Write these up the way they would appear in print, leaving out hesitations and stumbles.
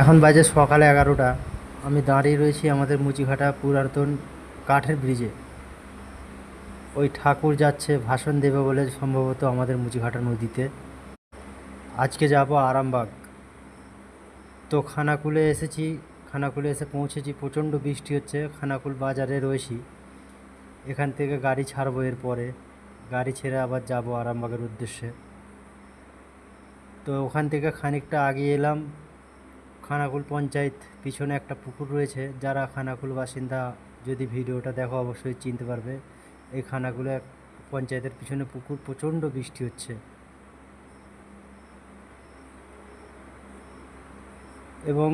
এখন বাজে সকালে 11টা। আমি দাঁড়িয়ে রয়েছি আমাদের মুচিঘাটা পুরাতন কাঠের ব্রিজে। ওই ঠাকুর যাচ্ছে ভাষণ দেবে বলে সম্ভবত আমাদের মুচিঘাটা নদীতে। আজকে যাব আরামবাগ। তো খানাকুলে এসেছি, খানাকুলে এসে পৌঁছেছি, প্রচণ্ড বৃষ্টি হচ্ছে। খানাকুল বাজারে রয়েছি, এখান থেকে গাড়ি ছাড়বো, এরপরে গাড়ি ছেড়ে আবার যাব আরামবাগের উদ্দেশ্যে। তো ওখান থেকে খানিকটা আগিয়ে এলাম খানাকুল পঞ্চায়েত, পিছনে একটা পুকুর রয়েছে। যারা খানাকুল বাসিন্দা যদি ভিডিওটা দেখো অবশ্যই চিনতে পারবে। এই খানাকুল পঞ্চায়েতের পিছনে পুকুর, প্রচণ্ড বৃষ্টি হচ্ছে এবং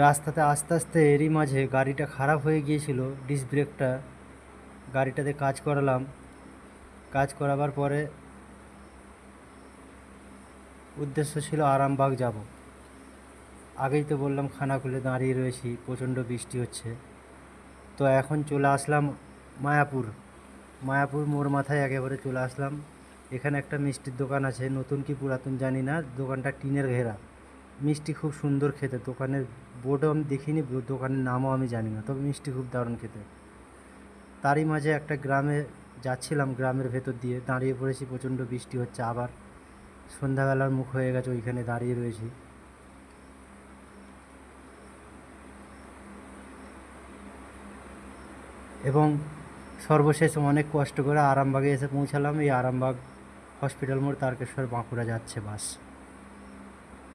রাস্তাতে আস্তে আস্তে এরই মাঝে গাড়িটা খারাপ হয়ে গিয়েছিল, ডিস্ক ব্রেকটা। গাড়িটাতে কাজ করালাম, কাজ করাবার পরে উদ্দেশ্য ছিল আরামবাগ যাব। আগেই তো বললাম খানাকুলে দাঁড়িয়ে রয়েছি, প্রচণ্ড বৃষ্টি হচ্ছে। তো এখন চলে আসলাম মায়াপুর। মায়াপুর মোড় মাথায় একেবারে চলে আসলাম। এখানে একটা মিষ্টির দোকান আছে, নতুন কি পুরাতন জানি না, দোকানটা টিনের ঘেরা। মিষ্টি খুব সুন্দর খেতে, দোকানের বোর্ডও আমি দেখিনি, দোকানের নামও আমি জানি না, তবে মিষ্টি খুব দারুণ খেতে। তারই মাঝে একটা গ্রামে যাচ্ছিলাম, গ্রামের ভেতর দিয়ে দাঁড়িয়ে পড়েছি, প্রচণ্ড বৃষ্টি হচ্ছে। আবার সন্ধ্যাবেলার মুখ হয়ে গেছে, ওইখানে দাঁড়িয়ে রয়েছি। এবং সর্বশেষ অনেক কষ্ট করে আরামবাগে এসে পৌঁছালাম। এই আরামবাগ হসপিটাল মোড়, তারকেশ্বর, বাঁকুড়া যাচ্ছে বাস।